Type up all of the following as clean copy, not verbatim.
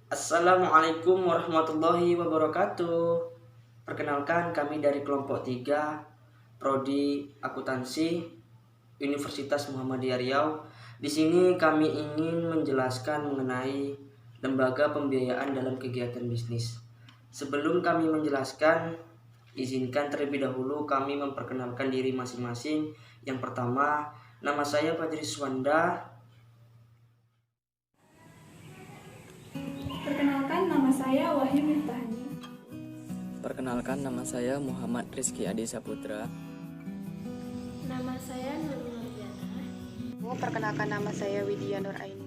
Assalamualaikum warahmatullahi wabarakatuh. Perkenalkan, kami dari kelompok 3 Prodi Akuntansi Universitas Muhammadiyah Riau. Di sini kami ingin menjelaskan mengenai lembaga pembiayaan dalam kegiatan bisnis. Sebelum kami menjelaskan, izinkan terlebih dahulu kami memperkenalkan diri masing-masing. Yang pertama, nama saya Fajri Swanda. Perkenalkan, nama saya Wahyu Miftahani. Perkenalkan, nama saya Muhammad Rizky Adi Saputra. Nama saya Nurul Nurjana. Perkenalkan, nama saya Widya Nur Aini.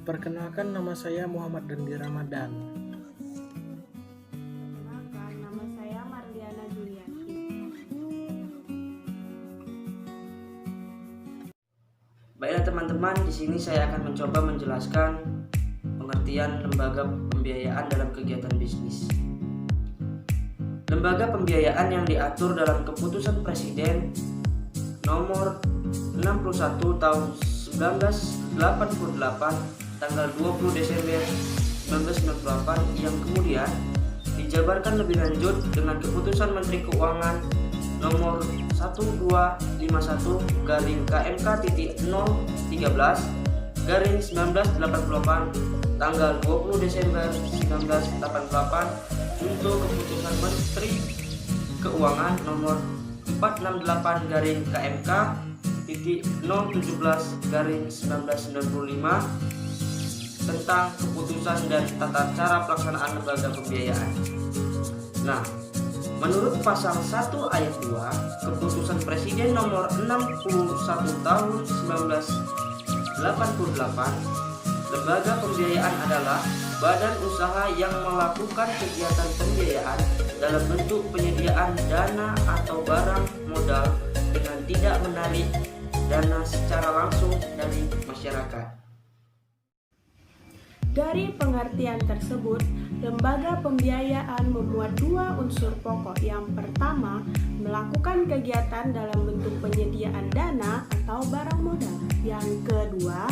Perkenalkan, nama saya Muhammad Dendi Ramadan. Perkenalkan, nama saya Marliana Julianti. Baiklah teman-teman, di sini saya akan mencoba menjelaskan pengertian lembaga pembiayaan dalam kegiatan bisnis. Lembaga pembiayaan yang diatur dalam Keputusan Presiden nomor 61 tahun 1988 tanggal 20 Desember 1998 yang kemudian dijabarkan lebih lanjut dengan Keputusan Menteri Keuangan nomor 1251 garing KMK.013 garing 1988 tanggal 20 Desember 1988 untuk Keputusan Menteri Keuangan nomor 468 garing KMK.017 garing 1995 tentang keputusan dan tata cara pelaksanaan lembaga pembiayaan. Nah, menurut pasal 1 ayat 2 Keputusan Presiden nomor 61 tahun 1988, lembaga pembiayaan adalah badan usaha yang melakukan kegiatan pembiayaan dalam bentuk penyediaan dana atau barang modal dengan tidak menarik dana secara langsung dari masyarakat. Dari pengertian tersebut, lembaga pembiayaan memuat dua unsur pokok. Yang pertama, melakukan kegiatan dalam bentuk penyediaan dana atau barang modal. Yang kedua,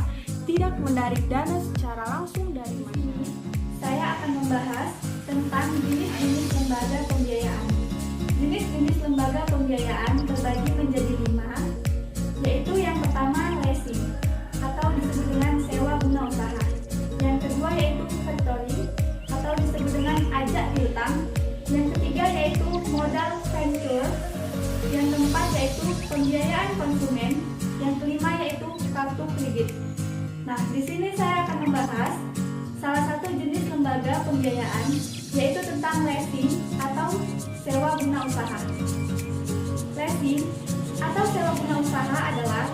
tidak menarik dana secara langsung dari masyarakat. Saya akan membahas tentang jenis-jenis lembaga pembiayaan. Jenis-jenis lembaga pembiayaan terbagi menjadi 5, yaitu yang pertama leasing atau disebut dengan sewa guna usaha. Yang kedua yaitu factoring atau disebut dengan ajak piutang. Yang ketiga yaitu modal venture. Yang keempat yaitu pembiayaan konsumen. Yang kelima yaitu kartu kredit. Nah, di sini saya akan membahas salah satu jenis lembaga pembiayaan, yaitu tentang leasing atau sewa guna usaha. Leasing atau sewa guna usaha adalah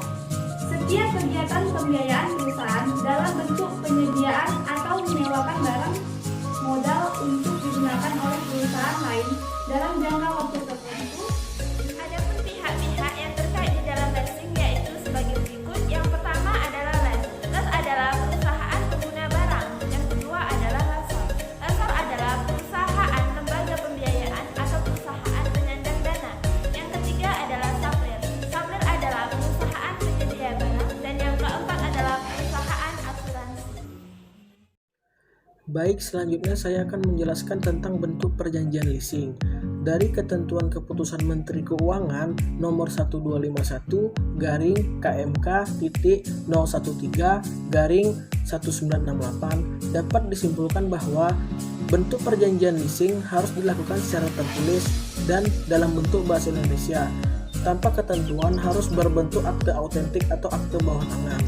setiap kegiatan pembiayaan perusahaan dalam bentuk penyediaan atau menyewakan barang modal untuk digunakan oleh perusahaan lain dalam jangka waktu tertentu. Adapun pihak-pihak yang terkait di dalam leasing yaitu sebagai berikut. Yang pertama adalah les adalah perusahaan pengguna barang. Yang kedua adalah lasar. Lasar adalah perusahaan lembaga pembiayaan atau perusahaan penyandang dana. Yang ketiga adalah supplier. Supplier adalah perusahaan penyedia barang. Dan yang keempat adalah perusahaan asuransi. Baik, selanjutnya saya akan menjelaskan tentang bentuk perjanjian leasing. Dari ketentuan Keputusan Menteri Keuangan nomor 1251 garing KMK.013 garing 1968 dapat disimpulkan bahwa bentuk perjanjian leasing harus dilakukan secara tertulis dan dalam bentuk bahasa Indonesia tanpa ketentuan harus berbentuk akte autentik atau akte bawah tangan.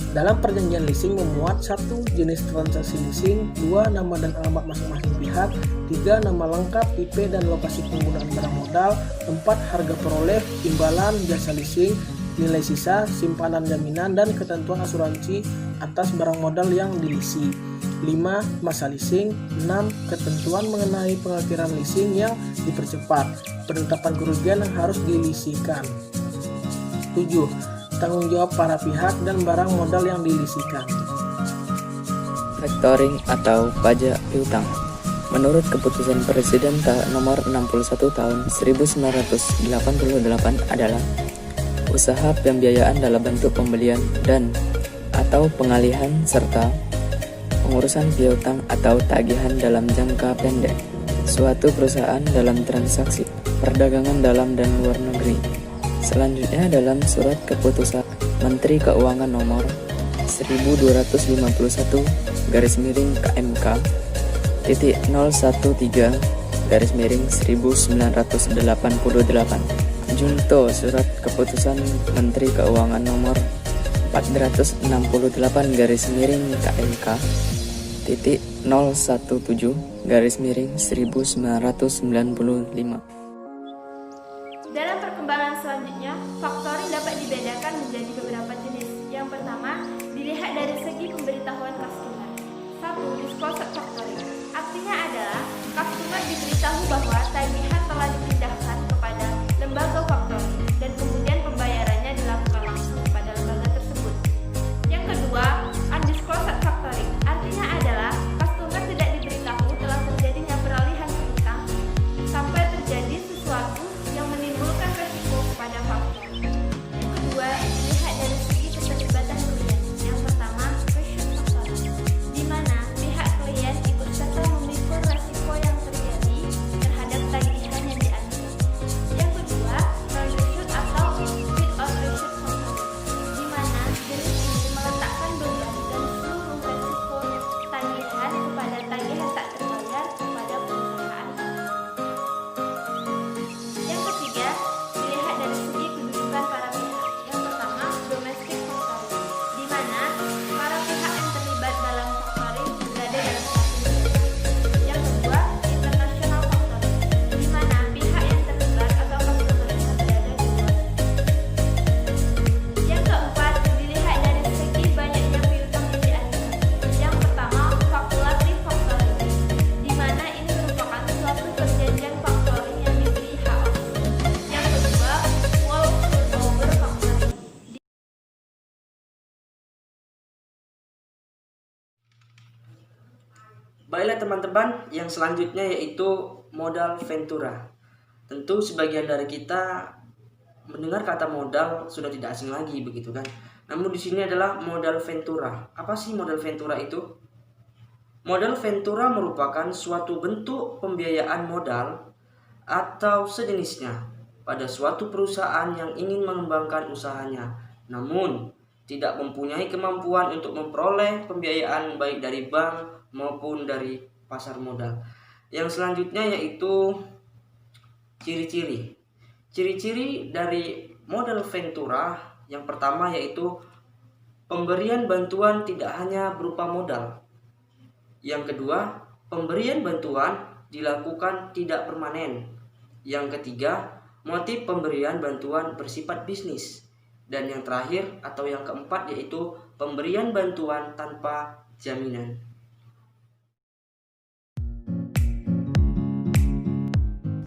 Dalam perjanjian leasing memuat 1 jenis transaksi leasing, 2 nama dan alamat masing-masing pihak, 3 nama lengkap, IP dan lokasi penggunaan barang modal, 4 harga peroleh, imbalan, jasa leasing, nilai sisa, simpanan jaminan, dan ketentuan asuransi atas barang modal yang dilisi. 5. Masa leasing. 6. Ketentuan mengenai pengakhiran leasing yang dipercepat, penetapan kerugian yang harus dilisikan. 7. Tanggung jawab para pihak dan barang modal yang dilisikan. Factoring atau pajak piutang. Menurut Keputusan Presiden nomor 61 tahun 1988 adalah usaha pembiayaan dalam bentuk pembelian dan atau pengalihan serta pengurusan piutang atau tagihan dalam jangka pendek, suatu perusahaan dalam transaksi perdagangan dalam dan luar negeri. Selanjutnya dalam surat keputusan Menteri Keuangan nomor 1251 KMK titik 013 1988 junto surat keputusan Menteri Keuangan nomor 468 KMK titik 017 1995. Dalam perkembangan selanjutnya, faktoring dapat dibedakan menjadi beberapa jenis. Yang pertama, dilihat dari segi pemberitahuan customer. 1. Disclosed factoring. Artinya adalah customer diberitahu bahwa tagihan telah dipindahkan kepada lembaga faktoring dan kemudian pembayarannya dilakukan langsung kepada lembaga tersebut. Yang kedua, undisclosed factoring. Artinya adalah customer tidak diberitahu telah terjadinya peralihan piutang sampai terjadi sesuatu yang menimbulkan resiko kepada faktor. Yang kedua, dilihat dari segi keterlibatan klien. Yang pertama, question factoring, di mana pihak klien ikut serta memikul resiko yang terjadi terhadap tagihan yang diambil. Yang kedua, non-reshoot atau with or reshoot factoring, di mana jenis ini meletakkan beban dan seluruh resiko tagihan kepada tagihan tak terbayar kepada perusahaan. Yang ketiga, dilihat dari segi kedudukan para pihak. Yang pertama, domestic factoring, di mana para pihak yang terlibat dalam factoring berada dalam satu negara. Yang kedua, international factoring, di mana pihak yang terlibat atau customer-nya berada di luar. Yang keempat, dilihat dari segi banyaknya piutang yang diajukan. Yang pertama, facultative factoring, di mana ini merupakan suatu perjanjian factoring yang diberi hak opsi. Yang kedua, whole turnover factoring. Baiklah teman-teman, yang selanjutnya yaitu modal ventura. Tentu sebagian dari kita mendengar kata modal sudah tidak asing lagi, begitu kan? Namun di sini adalah modal ventura. Apa sih modal ventura itu? Modal ventura merupakan suatu bentuk pembiayaan modal atau sejenisnya pada suatu perusahaan yang ingin mengembangkan usahanya, namun tidak mempunyai kemampuan untuk memperoleh pembiayaan baik dari bank maupun dari pasar modal. Yang selanjutnya yaitu ciri-ciri. Ciri-ciri dari modal ventura yang pertama yaitu pemberian bantuan tidak hanya berupa modal. Yang kedua, pemberian bantuan dilakukan tidak permanen. Yang ketiga, motif pemberian bantuan bersifat bisnis. Dan yang terakhir atau yang keempat yaitu pemberian bantuan tanpa jaminan.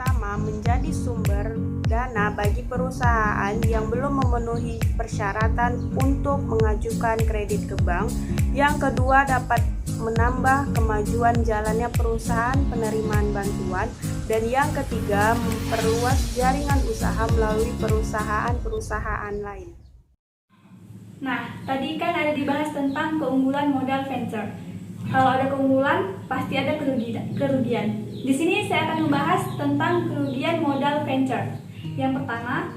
Pertama, menjadi sumber dana bagi perusahaan yang belum memenuhi persyaratan untuk mengajukan kredit ke bank. Yang kedua, dapat menambah kemajuan jalannya perusahaan penerimaan bantuan. Dan yang ketiga, memperluas jaringan usaha melalui perusahaan-perusahaan lain. Nah, tadi kan ada dibahas tentang keunggulan modal venture. Kalau ada keunggulan, pasti ada kerugian. Di sini saya akan membahas tentang kerugian modal venture. Yang pertama,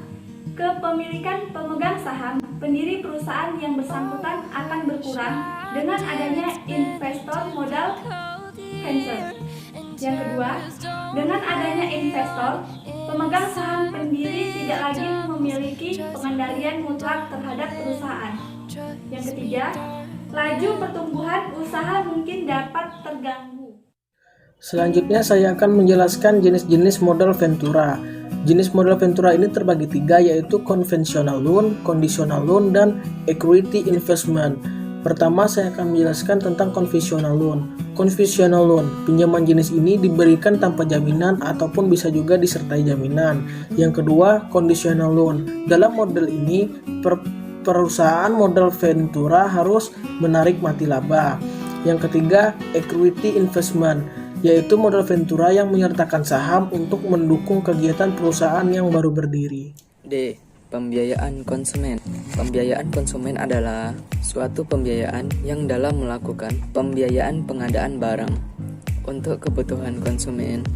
kepemilikan pemegang saham pendiri perusahaan yang bersangkutan akan berkurang dengan adanya investor modal venture. Yang kedua, dengan adanya investor, pemegang saham pendiri tidak lagi memiliki pengendalian mutlak terhadap perusahaan. Yang ketiga, laju pertumbuhan usaha mungkin dapat terganggu. Selanjutnya saya akan menjelaskan jenis-jenis modal ventura. Jenis modal ventura ini terbagi tiga, yaitu conventional loan, conditional loan, dan equity investment. Pertama, saya akan menjelaskan tentang conventional loan. Conventional loan, pinjaman jenis ini diberikan tanpa jaminan ataupun bisa juga disertai jaminan. Yang kedua, conditional loan. Dalam model ini, perusahaan modal ventura harus menarik mati laba. Yang ketiga, equity investment, yaitu modal ventura yang menyertakan saham untuk mendukung kegiatan perusahaan yang baru berdiri. D. Pembiayaan konsumen. Pembiayaan konsumen adalah suatu pembiayaan yang dalam melakukan pembiayaan pengadaan barang untuk kebutuhan konsumen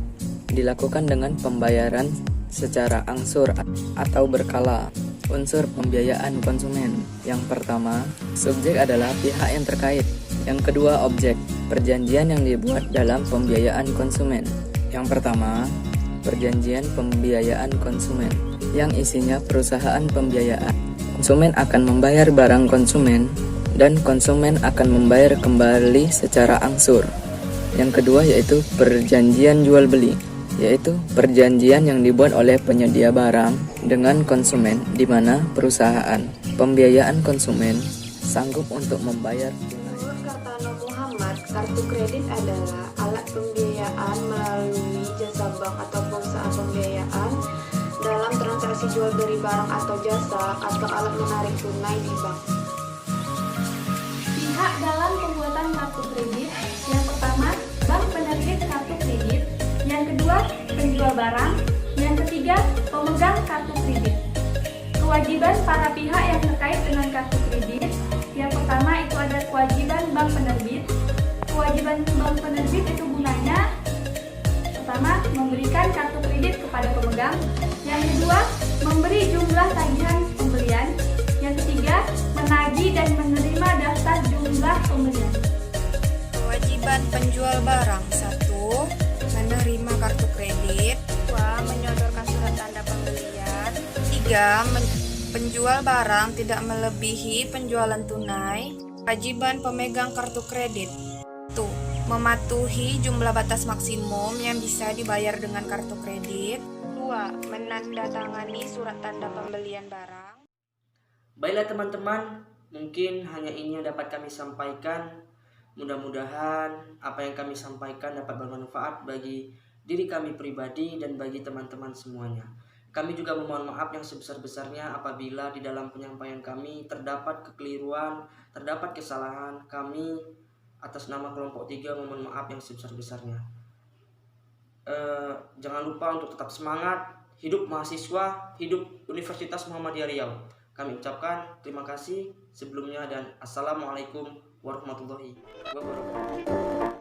dilakukan dengan pembayaran secara angsur atau berkala. Unsur pembiayaan konsumen. Yang pertama, subjek adalah pihak yang terkait. Yang kedua, objek, perjanjian yang dibuat dalam pembiayaan konsumen. Yang pertama, perjanjian pembiayaan konsumen yang isinya perusahaan pembiayaan. Konsumen akan membayar barang konsumen dan konsumen akan membayar kembali secara angsur. Yang kedua yaitu perjanjian jual beli, yaitu perjanjian yang dibuat oleh penyedia barang dengan konsumen di mana perusahaan pembiayaan konsumen sanggup untuk membayar tunai. Menurut kata Muhammad, kartu kredit adalah alat pembiayaan melalui jasa bank atau perusahaan pembiayaan dalam transaksi jual beli barang atau jasa atau alat menarik tunai di bank. Pihak dalam pembuatan kartu kredit. Yang pertama, bank penerbit kartu kredit. Yang kedua, penjual barang. Yang ketiga, pemegang kartu kredit. Kewajiban para pihak yang terkait dengan kartu kredit. Yang pertama itu ada kewajiban bank penerbit. Kewajiban bank penerbit itu gunanya pertama, memberikan kartu kredit kepada pemegang. Yang kedua, memberi jumlah tagihan pembelian. Yang ketiga, menagih dan menerima daftar jumlah pembelian. Kewajiban penjual barang. 1. Menerima kartu kredit. 2. Menyodorkan surat tanda pembelian. 3. Penjual barang tidak melebihi penjualan tunai. Kewajiban pemegang kartu kredit. 1. Mematuhi jumlah batas maksimum yang bisa dibayar dengan kartu kredit. 2. Menandatangani surat tanda pembelian barang. Baiklah teman-teman, mungkin hanya ini yang dapat kami sampaikan. Mudah-mudahan apa yang kami sampaikan dapat bermanfaat bagi diri kami pribadi dan bagi teman-teman semuanya. Kami juga memohon maaf yang sebesar-besarnya apabila di dalam penyampaian kami terdapat kekeliruan, terdapat kesalahan. Kami atas nama kelompok 3 memohon maaf yang sebesar-besarnya. Jangan lupa untuk tetap semangat, hidup mahasiswa, hidup Universitas Muhammadiyah Riau. Kami ucapkan terima kasih sebelumnya dan assalamualaikum warahmatullahi wabarakatuh.